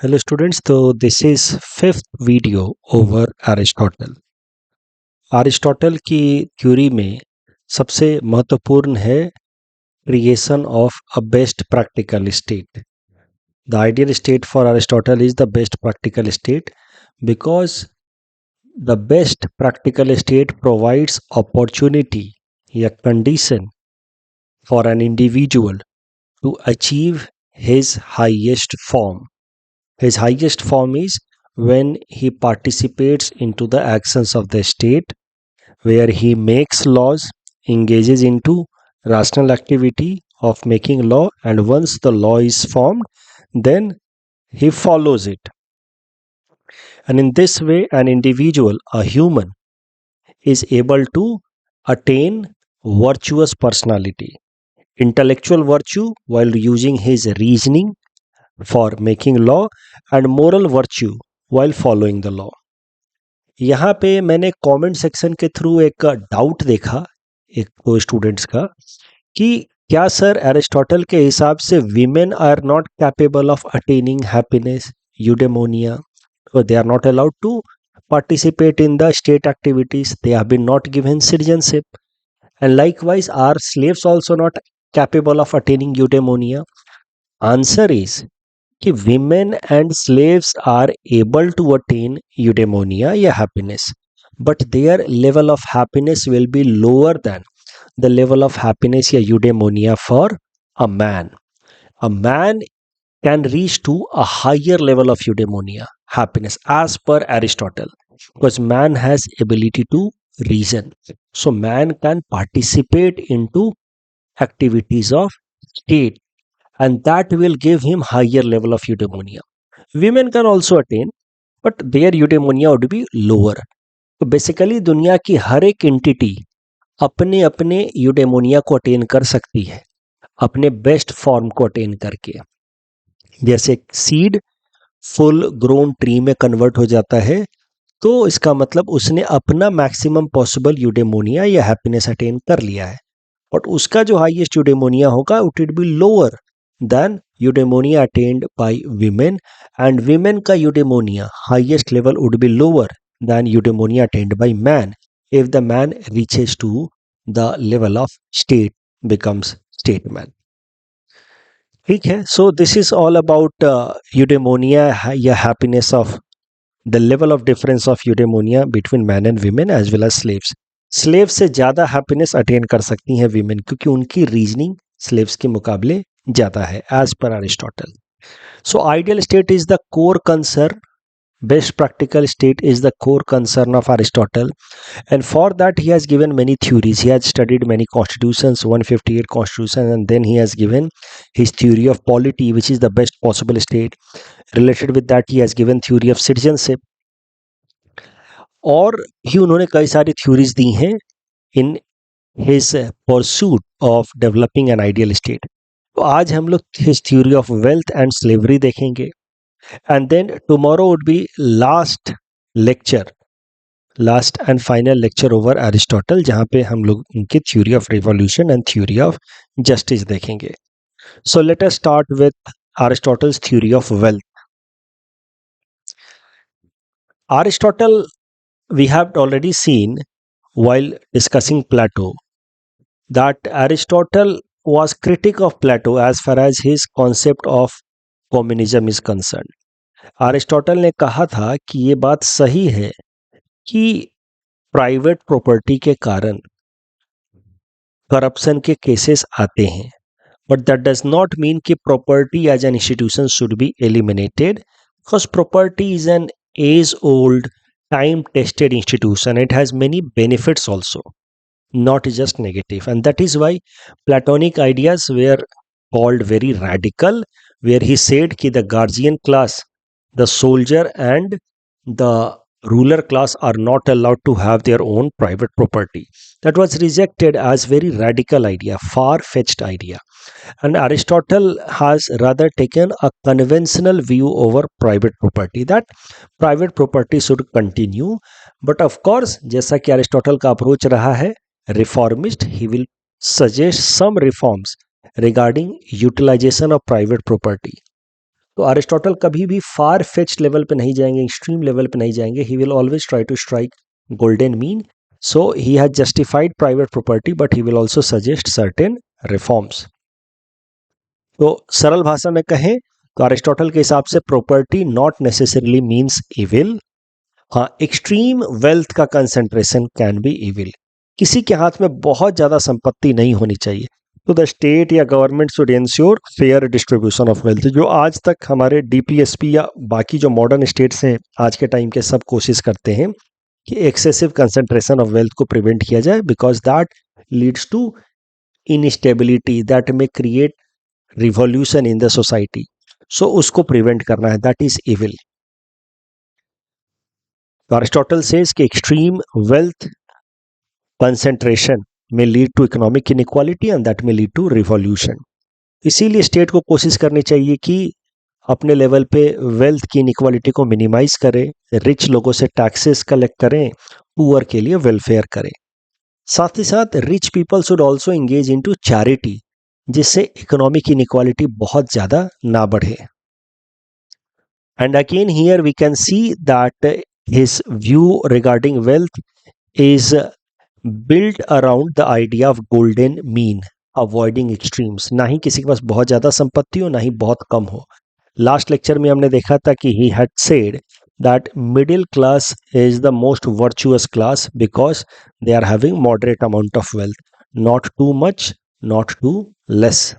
Hello students, so this is fifth video over Aristotle. Aristotle की theory में सबसे महत्वपूर्ण है creation of a best practical state. The ideal state for Aristotle is the best practical state because the best practical state provides opportunity या condition for an individual to achieve his highest form. His highest form is when he participates into the actions of the state, where he makes laws, engages into rational activity of making law, and once the law is formed, then he follows it. And in this way, an individual, a human, is able to attain virtuous personality, intellectual virtue while using his reasoning for making law, and moral virtue while following the law. यहाँ पे मैंने comment section के through एक doubt देखा एक दो students का कि क्या सर एरिस्टोटल के हिसाब से women are not capable of attaining happiness eudaimonia, they are not allowed to participate in the state activities, they have been not given citizenship, and likewise are slaves also not capable of attaining eudaimonia? Answer is कि women and slaves are able to attain eudaimonia या happiness, but their level of happiness will be lower than the level of happiness या eudaimonia for a man. A man can reach to a higher level of eudaimonia, happiness, as per Aristotle, because man has ability to reason. So man can participate into activities of state, and that will give him higher level of eudaimonia. Women can also attain, but their eudaimonia would be lower. तो basically दुनिया की हर एक entity अपने अपने यूडेमोनिया को attain कर सकती है अपने बेस्ट फॉर्म को अटेन करके. जैसे सीड फुल ग्रोन ट्री में कन्वर्ट हो जाता है, तो इसका मतलब उसने अपना मैक्सिमम पॉसिबल यूडेमोनिया या हैप्पीनेस अटेन कर लिया है, बट उसका जो हाईएस्ट यूडेमोनिया होगा it will be lower than eudaimonia attained by women, and women ka eudaimonia highest level would be lower than eudaimonia attained by man if the man reaches to the level of state, becomes state man. ठीक है, so this is all about eudaimonia या happiness of the level of difference of eudaimonia between men and women as well as slaves. Slave से ज़्यादा happiness attain कर सकती हैं women, क्योंकि उनकी रीजनिंग स्लेव्स के मुकाबले ज़्यादा है as per Aristotle. So ideal state is the core concern, best practical state is the core concern of Aristotle, and for that he has given many theories. He has studied many constitutions, 158 constitutions, and then he has given his theory of polity, which is the best possible state. Related with that he has given theory of citizenship, और भी उन्होंने कई सारी theories दी हैं in his pursuit of developing an ideal state. तो आज हम लोग his theory of wealth and slavery देखेंगे, and then tomorrow would be last lecture, last and final lecture over Aristotle, जहाँ पे हम लोग उनकी theory of revolution and theory of justice देखेंगे. So let us start with Aristotle's theory of wealth. Aristotle, we have already seen while discussing Plato that Aristotle was critic of Plato as far as his concept of communism is concerned. Aristotle ने कहा था कि ये बात सही है कि private property के कारण करप्शन के केसेस आते हैं, but that does not mean कि property as an institution should be eliminated, because property is an age old time tested institution. It has many benefits also, not just negative, and that is why Platonic ideas were called very radical, where he said ki the guardian class, the soldier and the ruler class are not allowed to have their own private property. That was rejected as very radical idea, far-fetched idea, and Aristotle has rather taken a conventional view over private property, that private property should continue. But of course, जैसा कि Aristotle का approach रहा है reformist, he will suggest some reforms regarding utilization of private property. तो Aristotle कभी भी फार fetch level पे नहीं जाएंगे, एक्सट्रीम लेवल पे नहीं जाएंगे. He will always try to strike golden mean. So he has justified private property but he will also suggest certain reforms. तो सरल भाषा में कहें तो अरिस्टोटल के हिसाब से property not necessarily means evil. हाँ, एक्सट्रीम वेल्थ का कंसंट्रेशन कैन बी इविल. किसी के हाथ में बहुत ज्यादा संपत्ति नहीं होनी चाहिए. तो द स्टेट या government should ensure fair distribution of wealth. जो आज तक हमारे डीपीएसपी या बाकी जो मॉडर्न स्टेट्स हैं आज के टाइम के, सब कोशिश करते हैं कि एक्सेसिव कंसंट्रेशन ऑफ वेल्थ को प्रिवेंट किया जाए, because that leads to instability, that may create revolution in the society. So उसको प्रिवेंट करना है, दैट इज इविल. तो अरिस्टोटल सेज कि extreme wealth concentration may lead to economic inequality and that may lead to revolution. इसीलिए state को कोशिश करनी चाहिए कि अपने लेवल पे वेल्थ की इनइक्वालिटी को मिनिमाइज करें, रिच लोगों से टैक्सेस कलेक्ट करें, पुअर के लिए वेलफेयर करें. साथ ही साथ rich people should also engage into charity, जिससे इकोनॉमिक इनइक्वालिटी बहुत ज्यादा ना बढ़े. And again here we can see that his view regarding wealth is built around the idea of golden mean, avoiding extremes. ना ही किसी के पास बहुत ज़्यादा संपत्ति हो, ना ही बहुत कम हो. लास्ट लेक्चर में हमने देखा था कि he had said that middle class is the most virtuous class because they are having moderate amount of wealth, not too much, not too less.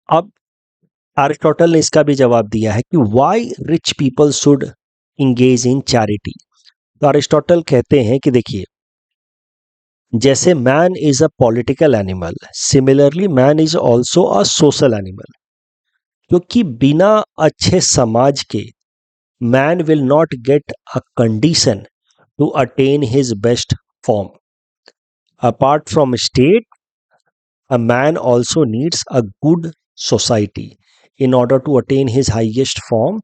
अब एरिस्टोटल ने इसका भी जवाब दिया है कि why rich people should engage in charity. तो Aristotle कहते हैं कि देखिए, जैसे man is a political animal, similarly man is also a social animal. क्योंकि बिना अच्छे समाज के man will not get a condition to attain his best form. Apart from state, a man also needs a good society in order to attain his highest form,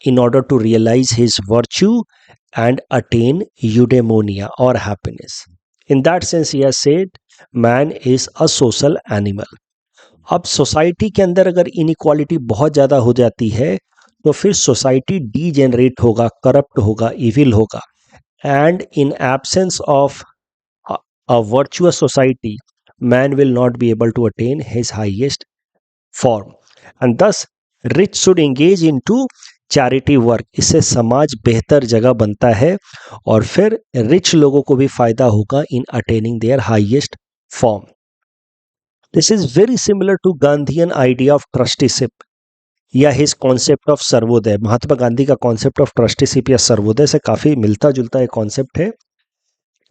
in order to realize his virtue and attain eudaimonia or happiness. In that sense, he has said man is a social animal. अब society के अंदर अगर inequality बहुत ज़्यादा हो जाती है तो फिर सोसाइटी डीजेनरेट होगा, करप्ट होगा, इविल होगा. And in absence of a virtuous society, man will not be able to attain his highest form, and thus rich should engage into charity work. इससे समाज बेहतर जगह बनता है और फिर रिच लोगों को भी फायदा होगा in attaining their highest form. This is very similar to Gandhian idea of trusteeship या his concept of Sarvodaya. Mahatma Gandhi का concept of trusteeship या सर्वोदय से काफी मिलता जुलता एक concept है.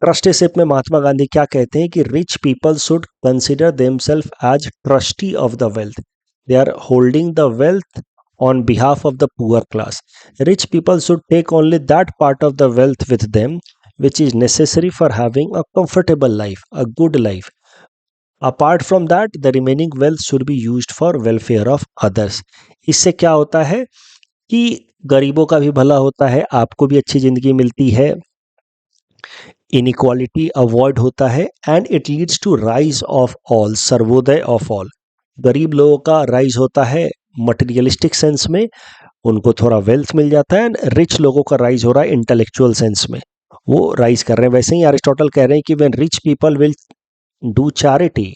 ट्रस्टीशिप में महात्मा गांधी क्या कहते हैं कि rich people should consider themselves as trustee of the wealth. They are holding the wealth on behalf of the poor class. Rich people should take only that part of the wealth with them which is necessary for having a comfortable life, a good life. Apart from that the remaining wealth should be used for welfare of others. इससे क्या होता है कि गरीबों का भी भला होता है, आपको भी अच्छी जिंदगी मिलती है, इनइक्वालिटी अवॉइड होता है, and it leads to rise of all, Sarvodaya of all. गरीब लोगों का राइज होता है मटेरियलिस्टिक सेंस में, उनको थोड़ा वेल्थ मिल जाता है, एंड रिच लोगों का राइज हो रहा है इंटेलेक्चुअल सेंस में, वो राइज कर रहे हैं. वैसे ही एरिस्टोटल कह रहे हैं कि when rich people will do charity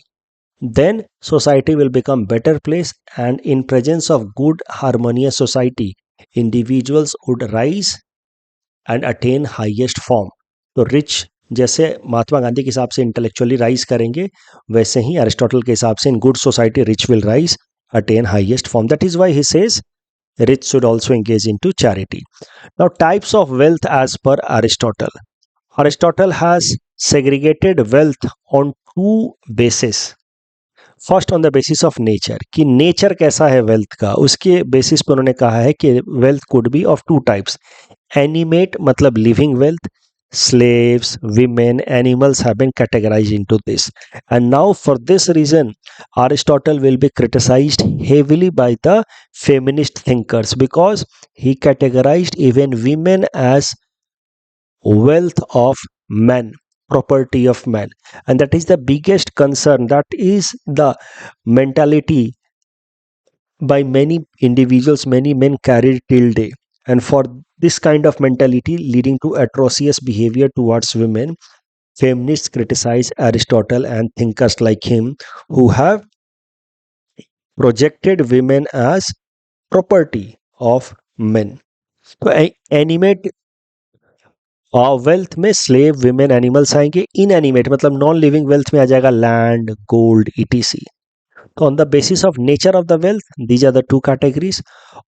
then society will become better place, and in presence of good harmonious society individuals would rise and attain highest form. तो रिच जैसे महात्मा गांधी के हिसाब से इंटेलेक्चुअली राइज करेंगे, वैसे ही एरिस्टोटल के हिसाब से in good society rich will rise, attain highest form. That is why he says rich should also engage into charity. Now, types of wealth as per Aristotle. Aristotle has segregated wealth on two bases. First on the basis of nature, कि nature कैसा है wealth का, उसके basis पर उन्होंने कहा है कि wealth could be of two types. Animate मतलब living wealth, slaves, women, animals have been categorized into this. And now for this reason, Aristotle will be criticized heavily by the feminist thinkers because he categorized even women as wealth of men. property of man, and that is the biggest concern. That is the mentality by many individuals, many men carry till day. And for this kind of mentality leading to atrocious behavior towards women, feminists criticize Aristotle and thinkers like him who have projected women as property of men. तो animate wealth में slave, women, animals आएंगे. Inanimate मतलब non living wealth में आ जाएगा land, gold, etc. So on the basis of nature of the wealth, these are the two categories.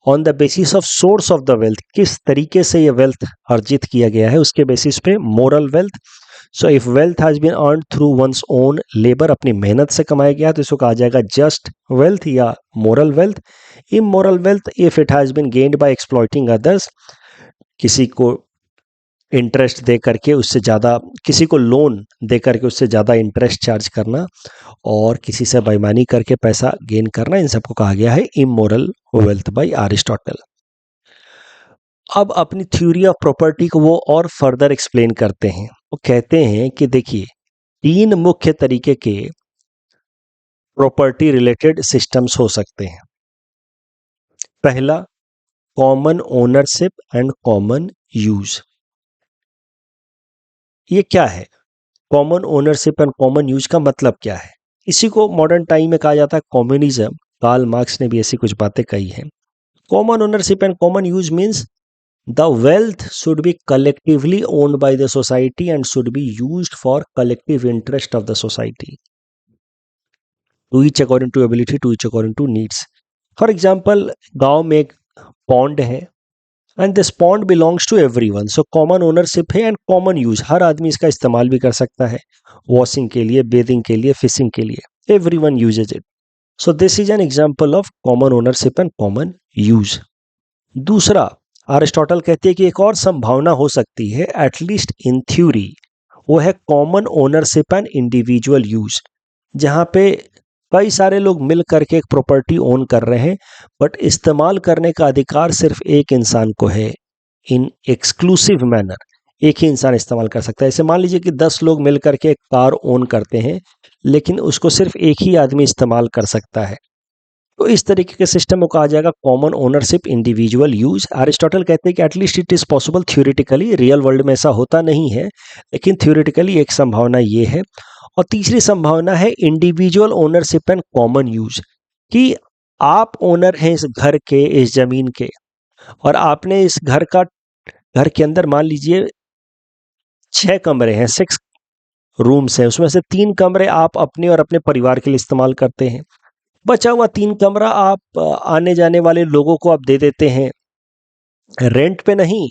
On the basis of source of the wealth, किस तरीके से ये wealth अर्जित किया गया है, उसके बेसिस पे moral wealth. So if wealth has been earned through one's own labor, अपनी मेहनत से कमाया गया, तो इसको कहा जाएगा just wealth या moral wealth. Immoral wealth, if it has been gained by exploiting others, किसी को इंटरेस्ट दे करके उससे ज़्यादा, किसी को लोन दे करके उससे ज़्यादा इंटरेस्ट चार्ज करना और किसी से बेईमानी करके पैसा गेन करना, इन सबको कहा गया है इमोरल वेल्थ बाय अरिस्टोटल. अब अपनी थ्योरी ऑफ प्रॉपर्टी को वो और फर्दर एक्सप्लेन करते हैं. वो कहते हैं कि देखिए, 3 मुख्य तरीके के प्रॉपर्टी रिलेटेड सिस्टम्स हो सकते हैं. पहला, common ownership and common use. ये क्या है? Common ownership and common use का मतलब क्या है? इसी को मॉडर्न टाइम में कहा जाता है कम्युनिज्म. कार्ल मार्क्स ने भी ऐसी कुछ बातें कही हैं. Common ownership and common use means the wealth should be collectively owned by the society and should be used for collective interest of the society, to each according to ability, to each according to needs. For example, गांव में एक pond है and this pond belongs to everyone. So common ownership है and common use. हर आदमी इसका इस्तेमाल भी कर सकता है, वॉशिंग के लिए, बेदिंग के लिए, फिशिंग के लिए. Everyone uses it. So this is an example of common ownership and common use. दूसरा, अरिस्टोटल कहते हैं कि एक और संभावना हो सकती है, एटलीस्ट इन थ्योरी, वो है common ownership and individual use, जहां पे कई सारे लोग मिल करके एक प्रॉपर्टी ओन कर रहे हैं, बट इस्तेमाल करने का अधिकार सिर्फ एक इंसान को है, इन एक्सक्लूसिव मैनर. एक ही इंसान इस्तेमाल कर सकता है. ऐसे मान लीजिए कि 10 लोग मिल करके एक कार ओन करते हैं, लेकिन उसको सिर्फ एक ही आदमी इस्तेमाल कर सकता है. तो इस तरीके के सिस्टम को कहा जाएगा common ownership, individual use. Aristotle कहते हैं कि at least it is possible theoretically. Real world में ऐसा होता नहीं है, लेकिन थ्योरेटिकली एक संभावना ये है. और तीसरी संभावना है individual ownership and common use, कि आप ओनर हैं इस घर के, इस जमीन के, और आपने इस घर के अंदर मान लीजिए 6 कमरे हैं, 6 रूम्स हैं, उसमें से 3 कमरे आप अपने और अपने परिवार के लिए इस्तेमाल करते हैं. बचा हुआ 3 कमरा आप आने जाने वाले लोगों को आप दे देते हैं, रेंट पे नहीं,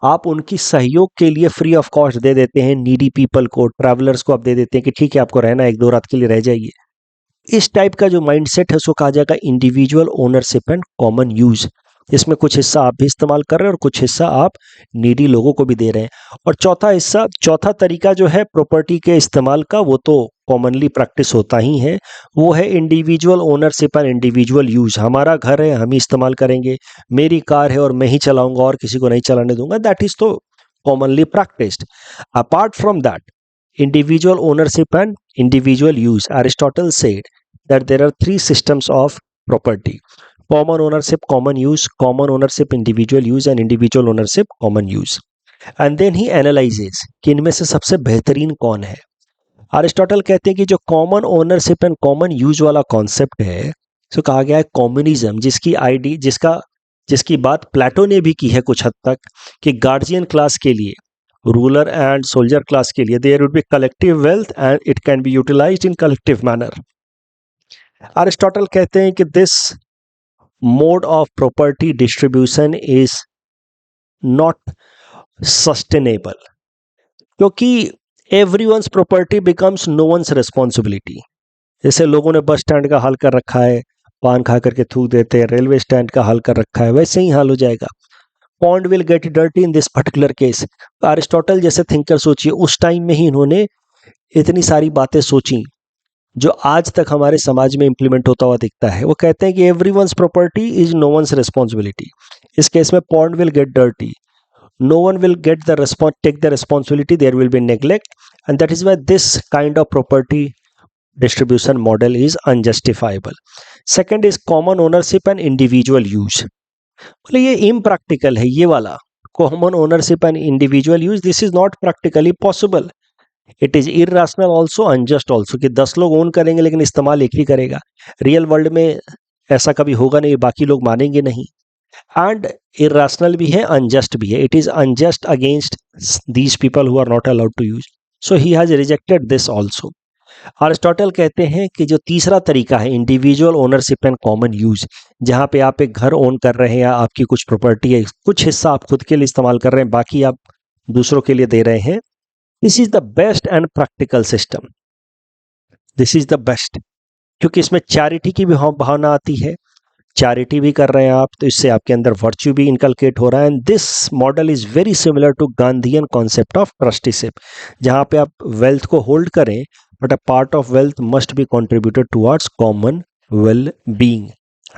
आप उनकी सहयोग के लिए फ्री ऑफ कॉस्ट दे देते हैं. नीडी पीपल को, ट्रैवलर्स को आप दे देते हैं कि ठीक है आपको रहना है, 1-2 रात के लिए रह जाइए. इस टाइप का जो माइंडसेट है उसको कहा जाएगा individual ownership and common use, जिसमें कुछ हिस्सा आप भी इस्तेमाल कर रहे हैं और कुछ हिस्सा आप नीडी लोगों को भी दे रहे हैं. और चौथा तरीका जो है प्रॉपर्टी के इस्तेमाल का, वो तो कॉमनली प्रैक्टिस होता ही है, वो है individual ownership and individual use. हमारा घर है, हम ही इस्तेमाल करेंगे, मेरी कार है और मैं ही चलाऊंगा और किसी को नहीं चलाने दूंगा. दैट इज तो commonly practised. Apart from that, individual ownership and individual use, Aristotle said that there are 3 systems of property: common ownership, common use, common ownership, individual use, and individual ownership, common use. And then he analyzes कि इनमें से सबसे बेहतरीन कौन है. Aristotle कहते हैं कि जो common ownership and common use वाला कॉन्सेप्ट है, तो कहा गया है कम्युनिज्म, जिसकी बात प्लेटो ने भी की है कुछ हद तक, कि गार्जियन क्लास के लिए, रूलर एंड सोल्जर क्लास के लिए, there would be collective wealth and it can be utilised in collective manner. Aristotle कहते हैं कि this mode of property distribution is not sustainable, क्योंकि everyone's property becomes no one's responsibility. जैसे लोगों ने bus stand का हाल कर रखा है, पान खा करके थूक देते हैं, रेलवे स्टैंड का हाल कर रखा है, वैसे ही हाल हो जाएगा. Pond will get dirty in this particular case. Aristotle जैसे थिंकर सोचिए, उस टाइम में ही इन्होंने इतनी सारी बातें सोची जो आज तक हमारे समाज में इंप्लीमेंट होता हुआ दिखता है. वो कहते हैं कि everyone's property is no one's responsibility. इस केस में pond will get dirty. no one will get the take the responsibility, there will be neglect, and that is why this kind of property distribution model is unjustifiable. Second is common ownership and individual use. बोले ये impractical है ये वाला, common ownership and individual use, this is not practically possible. It is irrational also, unjust also, कि 10 लोग own करेंगे लेकिन इस्तेमाल एक ही करेगा। रियल वर्ल्ड में ऐसा कभी होगा नहीं, बाकी लोग मानेंगे नहीं। एंड इरेशनल भी है, अनजस्ट भी है। It is unjust against these people who are not allowed to use, so he has rejected this also. Aristotle कहते हैं कि जो तीसरा तरीका है individual ownership and common use, जहां पे आप एक घर ओन कर रहे हैं या आपकी कुछ प्रॉपर्टी है, कुछ हिस्सा आप खुद के लिए इस्तेमाल कर रहे हैं, बाकी आप दूसरों के लिए दे रहे हैं, this is the best and practical system. This is the best, क्योंकि इसमें चैरिटी की भी भावना आती है, चैरिटी भी कर रहे हैं आप, तो इससे आपके अंदर वर्च्यू भी इनकलकेट हो रहा है। And this model is very similar to Gandhian concept of trusteeship, जहां पे आप वेल्थ को होल्ड करें but a part of wealth must be contributed towards common well being,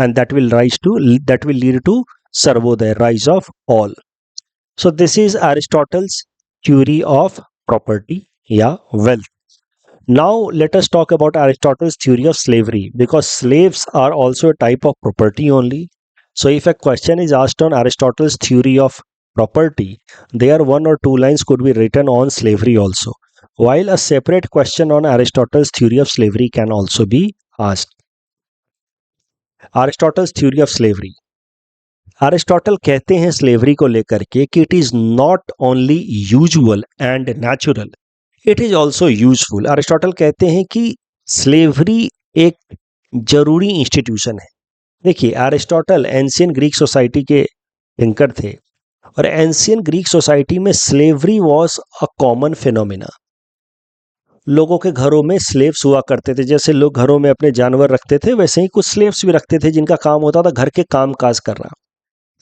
and that will lead to Sarvodaya, rise of all. So this is Aristotle's theory of property या wealth. Now let us talk about Aristotle's theory of slavery, because slaves are also a type of property only. So if a question is asked on Aristotle's theory of property, there one or two lines could be written on slavery also, while a separate question on Aristotle's theory of slavery can also be asked. Aristotle's theory of slavery. Aristotle कहते हैं slavery को लेकर के कि it is not only usual and natural, it is also useful. Aristotle कहते हैं कि slavery एक जरूरी इंस्टीट्यूशन है। देखिए, अरिस्टोटल एंशियन ग्रीक सोसाइटी के थिंकर थे, और एंशियन ग्रीक सोसाइटी में slavery was a common phenomena. लोगों के घरों में स्लेव्स हुआ करते थे, जैसे लोग घरों में अपने जानवर रखते थे, वैसे ही कुछ स्लेव्स भी रखते थे जिनका काम होता था घर के काम काज करना।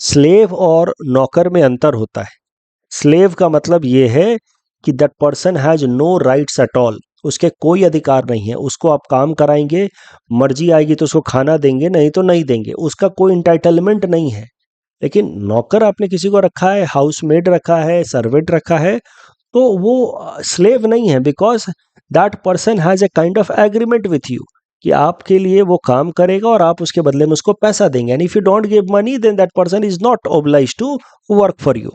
स्लेव और नौकर में अंतर होता है। स्लेव का मतलब ये है कि that person has no rights at all, उसके कोई अधिकार नहीं है, उसको आप काम कराएंगे, मर्जी आएगी तो उसको खाना देंगे, नहीं तो नहीं देंगे, उसका कोई इंटाइटलमेंट नहीं है। लेकिन नौकर आपने किसी को रखा है, हाउसमेड रखा है, सर्वेंट रखा है, तो वो स्लेव नहीं है, because that person has a kind of agreement with you कि आपके लिए वो काम करेगा और आप उसके बदले में उसको पैसा देंगे। And if you don't give money then that person is not obliged to work for you.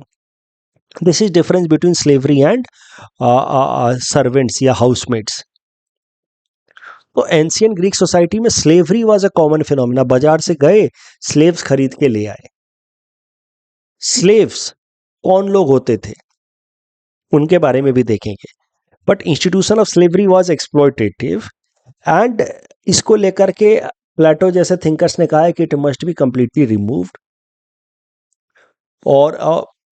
This is difference between slavery and servants या हाउसमेट्स। तो एंशियंट ग्रीक सोसाइटी में slavery was a common phenomena. बाजार से गए, slaves खरीद के ले आए। स्लेव्स कौन लोग होते थे उनके बारे में भी देखेंगे, but institution of slavery was exploitative, and इसको लेकर के प्लेटो जैसे थिंकर्स ने कहा है कि it must be completely removed, और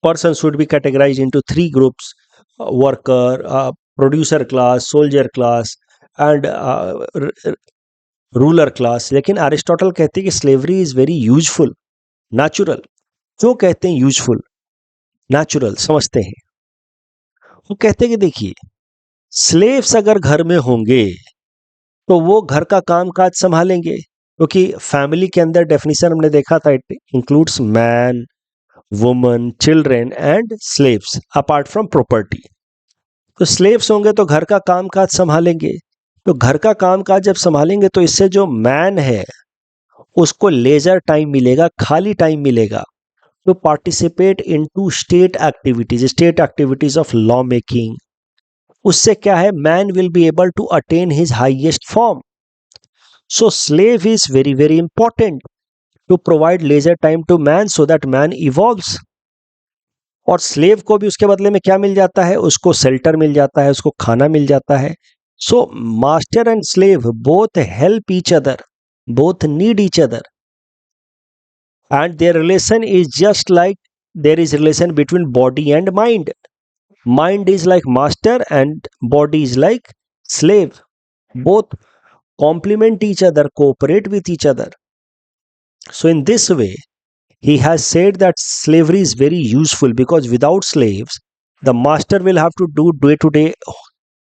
person should be categorise into 3 groups, worker, producer class, soldier class and ruler class. लेकिन एरिस्टोटल कहते हैं कि slavery is very useful, natural. क्यों कहते हैं यूजफुल नेचुरल, समझते हैं। वो कहते हैं कि देखिए, स्लेव्स अगर घर में होंगे तो वो घर का काम काज संभालेंगे, क्योंकि फैमिली के अंदर डेफिनेशन हमने देखा था, it includes man, woman, children and slaves apart from property. तो स्लेव्स होंगे तो घर का काम काज संभालेंगे, तो घर का काम काज जब संभालेंगे तो इससे जो मैन है उसको लेजर टाइम मिलेगा, खाली टाइम मिलेगा to participate into state activities of law making. उससे क्या है, man will be able to attain his highest form. So slave is very very important to provide leisure time to man so that man evolves. और slave को भी उसके बदले में क्या मिल जाता है, उसको shelter मिल जाता है, उसको खाना मिल जाता है। So master and slave both help each other, both need each other. And their relation is just like there is relation between body and mind. Mind is like master and body is like slave. Both complement each other, cooperate with each other. So in this way, he has said that slavery is very useful, because without slaves, the master will have to do day-to-day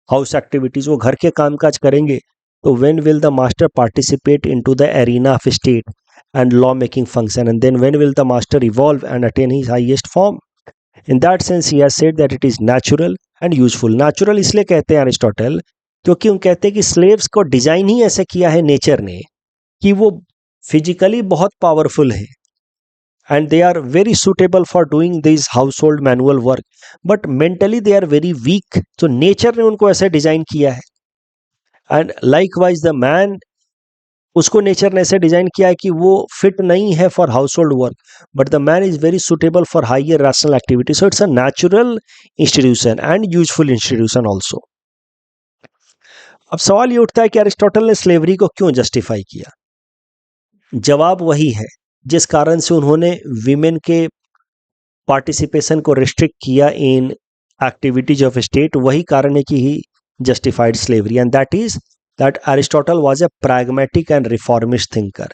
house activities. वो घर के काम काज करेंगे, तो when will the master participate into the arena of state and law making function, and then when will the master evolve and attain his highest form? In that sense he has said that it is natural and useful. Natural इसलिए कहते हैं Aristotle क्योंकि उन कहते हैं कि slaves को design ही ऐसे किया है नेचर ने कि वो फिजिकली बहुत पावरफुल है and they are very suitable for doing these household manual work, but mentally they are very weak, तो nature ने उनको ऐसे डिजाइन किया है। and likewise the man, उसको नेचर ने ऐसे डिजाइन किया है कि वो फिट नहीं है for household work, but the man is very suitable for higher rational activity, so it's a natural institution and useful institution also. अब सवाल ये उठता है कि अरिस्टोटल ने स्लेवरी को क्यों जस्टिफाई किया। जवाब वही है जिस कारण से उन्होंने विमेन के पार्टिसिपेशन को रिस्ट्रिक्ट किया इन एक्टिविटीज ऑफ स्टेट, वही कारण है कि he justified slavery, and that is that Aristotle was a pragmatic and reformist thinker.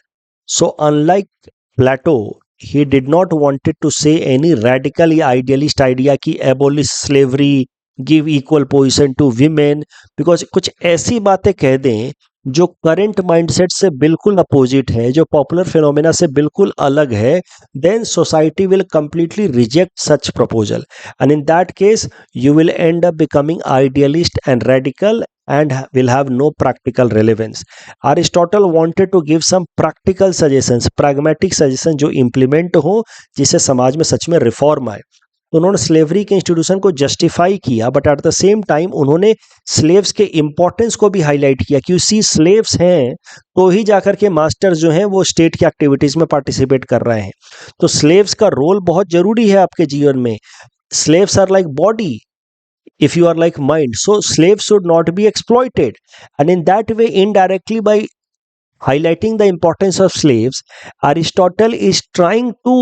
So unlike Plato, he did not wanted to say any radically idealist idea कि abolish slavery, give equal position to women, because कुछ ऐसी बातें कह दें जो current mindset से बिल्कुल opposite है, जो पॉपुलर फिनोमेना से बिल्कुल अलग है, then society will completely reject such proposal, and in that case you will end up becoming idealist and radical and will have no practical relevance. Aristotle wanted to give some practical suggestions, pragmatic suggestions जो implement हो, जिससे समाज में सच में reform आए। उन्होंने slavery के institution को जस्टिफाई किया, but at the same time उन्होंने स्लेव्स के इंपॉर्टेंस को भी हाईलाइट किया कि उसी स्लेव्स हैं तो ही जाकर के मास्टर्स जो हैं वो स्टेट की एक्टिविटीज में पार्टिसिपेट कर रहे हैं, तो स्लेव्स का रोल बहुत जरूरी है आपके जीवन में। Slaves are like body if you are like mind, so slaves should not be exploited, and in that way indirectly by highlighting the importance of slaves, Aristotle is trying to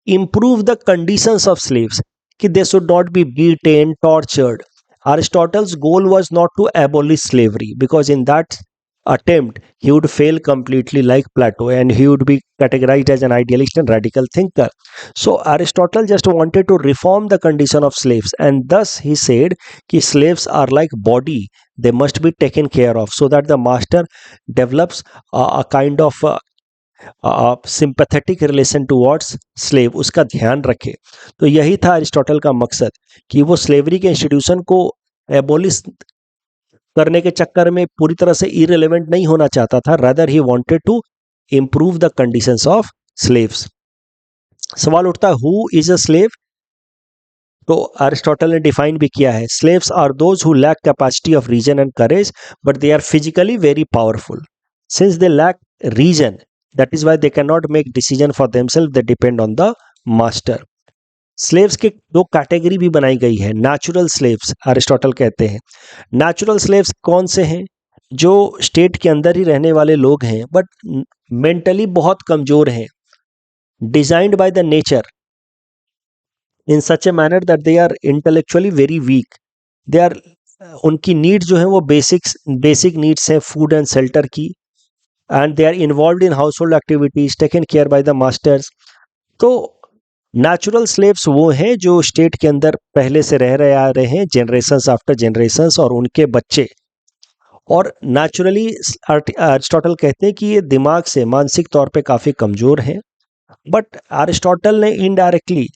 improve the conditions of slaves, कि they should not be beaten, tortured. Aristotle's goal was not to abolish slavery, because in that attempt he would fail completely like Plato, and he would be categorized as an idealist and radical thinker. So Aristotle just wanted to reform the condition of slaves, and thus he said कि slaves are like body, they must be taken care of so that the master develops a kind of sympathetic relation towards slave, उसका ध्यान रखे। तो यही था Aristotle का मकसद कि वो स्लेवरी के इंस्टीट्यूशन को एबोलिश करने के चक्कर में पूरी तरह से इरेलेवेंट नहीं होना चाहता था, rather he wanted to improve the conditions of slaves. सवाल उठता है हु इज अ स्लेव, तो अरिस्टोटल ने डिफाइन भी किया है, slaves are those who lack capacity of reason and courage but they are physically very powerful, since they lack reason that is why they can not make decision for themself, they depend on the master. Slaves के दो category भी बनाई गई है, natural slaves Aristotle कहते हैं। Natural slaves कौन से हैं, जो स्टेट के अंदर ही रहने वाले लोग हैं बट मेंटली बहुत कमजोर हैं, designed by the nature in such a manner that they are intellectually very weak, they are, उनकी नीड्स जो है वो बेसिक नीड्स हैं फूड एंड शेल्टर की, and they are involve in household activities taken care by the masters. तो natural slaves वो हैं जो स्टेट के अंदर पहले से रह आ रहे हैं, जनरेशंस आफ्टर जनरेशंस, और उनके बच्चे। और नेचुरली अरिस्टोटल कहते हैं कि ये दिमाग से मानसिक तौर पे काफ़ी कमज़ोर हैं, बट अरिस्टोटल ने इनडायरेक्टली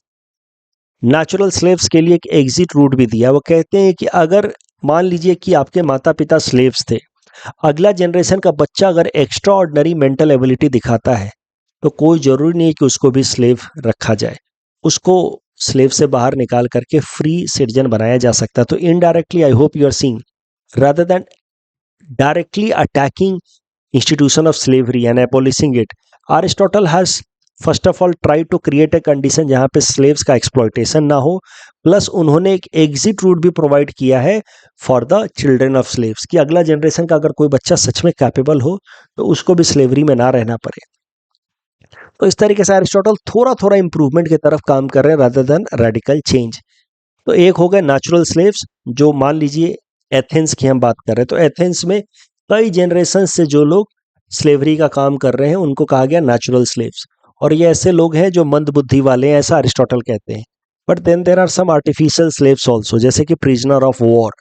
नेचुरल स्लेव्स के लिए एक एग्जिट रूट भी दिया। वो कहते हैं कि अगर मान लीजिए कि आपके माता पिता स्लेव्स थे, अगला जनरेशन का बच्चा अगर एक्स्ट्रा ऑर्डिनरी मेंटल एबिलिटी दिखाता है तो कोई ज़रूरी नहीं है कि उसको भी स्लेव रखा जाए, उसको स्लेव से बाहर निकाल करके फ्री सिटीजन बनाया जा सकता है। तो indirectly I hope you are seeing, rather than directly attacking institution of slavery and abolishing it, Aristotle has first of all tried to create a condition जहाँ पे slaves का exploitation ना हो, प्लस उन्होंने एक एग्जिट रूट भी provide किया है for the children of slaves, कि अगला जनरेशन का अगर कोई बच्चा सच में कैपेबल हो तो उसको भी स्लेवरी में ना रहना पड़े। तो इस तरीके से अरिस्टोटल थोड़ा थोड़ा इंप्रूवमेंट की तरफ काम कर रहे हैं रादर देन रेडिकल चेंज। तो एक हो गए नेचुरल स्लेव्स, जो मान लीजिए एथेंस की हम बात कर रहे हैं, तो एथेंस में कई जनरेशन से जो लोग स्लेवरी का काम कर रहे हैं उनको कहा गया नेचुरल स्लेव्स, और ये ऐसे लोग हैं जो मंद बुद्धि वाले हैं, ऐसा अरिस्टोटल कहते हैं। But then there are some artificial slaves also, जैसे कि प्रिजनर ऑफ वॉर,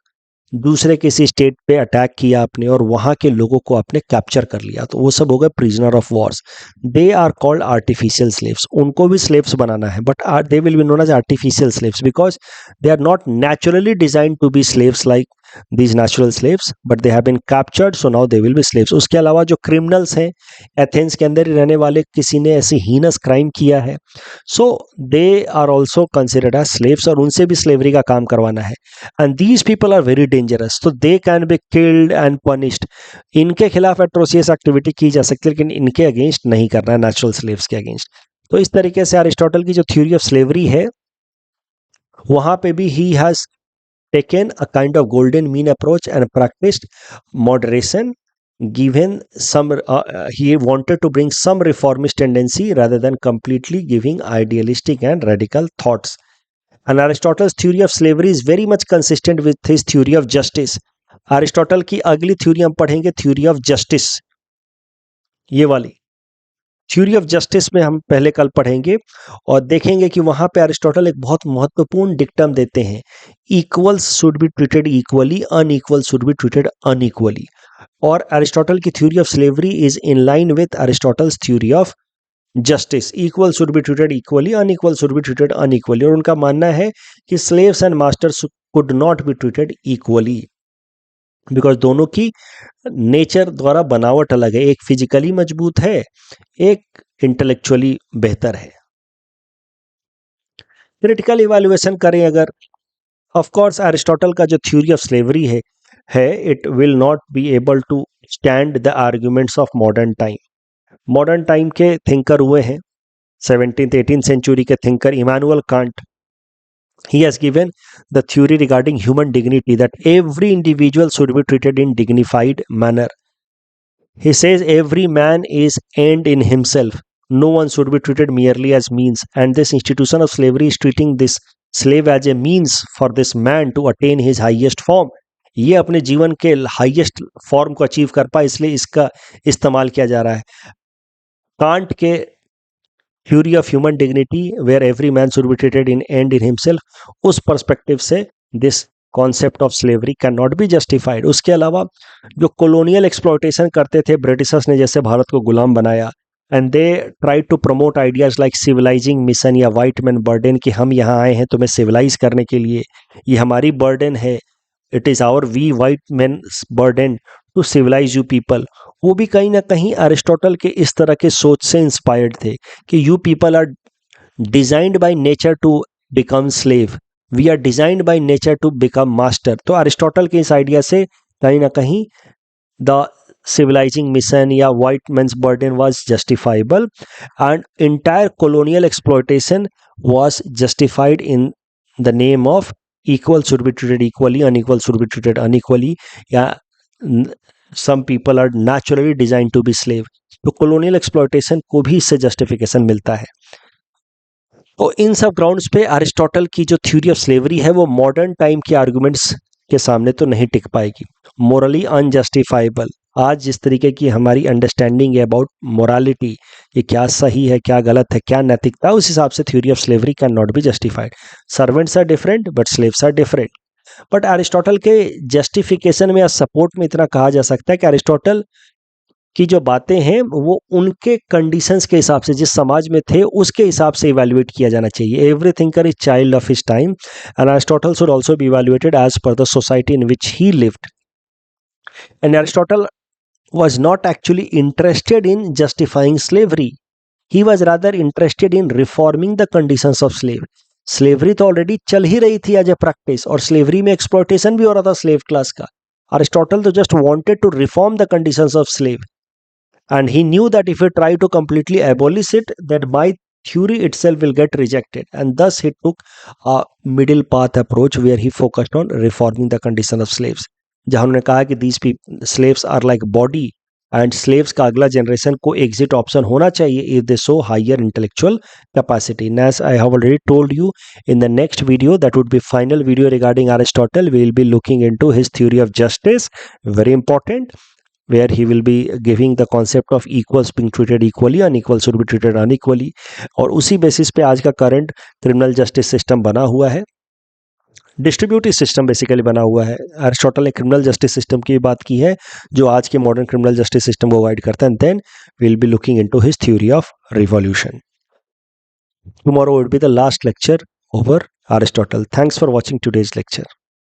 दूसरे किसी स्टेट पे अटैक किया आपने और वहां के लोगों को आपने कैप्चर कर लिया, तो वो सब हो गए prisoner of wars. They are called artificial slaves. उनको भी स्लेव्स बनाना है, but they will be known as artificial slaves because they are not naturally designed to be slaves like these natural slaves, but they have been captured, so now they will be slaves। उसके अलावा जो criminals हैं, Athens के अंदर रहने वाले, किसी ने ऐसी हीनस क्राइम किया है, so they are also considered as slaves, और उनसे भी स्लेवरी का काम करवाना है। And these people are very dangerous, तो they can be killed and punished. इनके खिलाफ एट्रोसियस एक्टिविटी की जा सकती है, लेकिन इनके अगेंस्ट नहीं करना है, नेचुरल स्लेव्स के अगेंस्ट। तो इस तरीके से अरिस्टोटल की जो थ्योरी ऑफ स्लेवरी है, वहां पे भी he has taken a kind of golden mean approach and practiced moderation, given some he wanted to bring some reformist tendency rather than completely giving idealistic and radical thoughts। And Aristotle's theory of slavery is very much consistent with his theory of justice। Aristotle की अगली theory हम पढ़ेंगे, theory of justice, ये वाली theory of justice में हम पहले कल पढ़ेंगे और देखेंगे कि वहां पे अरिस्टोटल एक बहुत महत्वपूर्ण डिक्टम देते हैं, equals should be treated equally, unequal should be treated unequally. और अरिस्टोटल की theory of slavery is in line with Aristotle's theory of justice. Equal should be treated equally, unequal should be treated unequally. और उनका मानना है कि slaves and masters could not be treated equally because दोनों की nature द्वारा बनावट अलग है, एक फिजिकली मजबूत है, एक इंटेलेक्चुअली बेहतर है। क्रिटिकल इवैल्यूएशन करें अगर, ऑफ कोर्स अरिस्टोटल का जो थ्योरी ऑफ स्लेवरी है it will not be able to stand the arguments of modern time. Modern time के थिंकर हुए हैं 17th 18th सेंचुरी के thinker Immanuel Kant. He has given the theory regarding human dignity, that every individual should be treated in dignified manner. He says every man is end in himself. No one should be treated merely as means. And this institution of slavery is treating this slave as a means for this man to attain his highest form. ये अपने जीवन के highest form को achieve कर पाए, इसलिए इसका इस्तेमाल किया जा रहा है। कांट के theory of human dignity where every man should be treated in and in himself, उस पर्सपेक्टिव से this concept of slavery can not be justified. उसके अलावा जो कॉलोनियल एक्सप्लॉयटेशन करते थे ब्रिटिशर्स ने, जैसे भारत को गुलाम बनाया, and they try to promote ideas like civilizing mission या वाइट मैन बर्डन, कि हम यहाँ आए हैं तुम्हें सिविलाइज करने के लिए, ये हमारी बर्डन है, it is our we white man burden to civilize you people. वो भी कहीं ना कहीं अरिस्टोटल के इस तरह के सोच से इंस्पायर्ड थे कि you people are designed by nature to become slave, we are designed by nature to become master. तो अरिस्टोटल के इस आइडिया से कहीं ना कहीं द civilizing mission या white man's burden was justifiable, and entire colonial exploitation was justified in the name of equal should be treated equally, unequal should be treated unequally, या some people are naturally designed to be slave। तो colonial exploitation को भी इससे justification मिलता है। तो इन सब grounds पे अरिस्टोटल की जो थ्योरी ऑफ स्लेवरी है वो मॉडर्न टाइम के आर्गुमेंट्स के सामने तो नहीं टिक पाएगी, मोरली अनजस्टिफाइबल। आज जिस तरीके की हमारी अंडरस्टैंडिंग है अबाउट मोरालिटी, ये क्या सही है, क्या गलत है, क्या नैतिकता, उस हिसाब से theory of slavery can not be justified. Servants are different but slaves are different. But Aristotle के जस्टिफिकेशन में या सपोर्ट में इतना कहा जा सकता है कि अरिस्टोटल की जो बातें हैं वो उनके कंडीशंस के हिसाब से, जिस समाज में थे उसके हिसाब से इवैल्यूएट किया जाना चाहिए। Every thinker is child of his time and Aristotle should also be evaluated as per the society in which he lived. And Aristotle was not actually interested in justifying slavery. He was rather interested in reforming the conditions of slave। Slavery तो already चल ही रही थी as a practice, और slavery में exploitation भी हो रहा था स्लेव क्लास का। अरिस्टोटल तो just wanted to reform the conditions of slave, and he knew that if he try to completely abolish it, that my theory itself will get rejected, and thus he took a middle path approach where he focused on reforming the condition of slaves। जहाँ उन्होंने कहा कि these slaves are like body, and slaves का अगला generation को exit option होना चाहिए if they show higher intellectual capacity. As I have already told you in the next video, that would be final video regarding Aristotle, we will be looking into his theory of justice, very important, where he will be giving the concept of equals being treated equally, unequal should be treated unequally। और उसी basis पे आज का current criminal justice system बना हुआ है। Distributive system basically बना हुआ है। अरिस्टोटल ने क्रिमिनल जस्टिस सिस्टम की बात की है जो आज के मॉडर्न क्रिमिनल जस्टिस सिस्टम को अवॉइड करता है। Then we'll be looking into his theory of revolution. Tomorrow would be the last lecture over Aristotle. Thanks for watching today's lecture.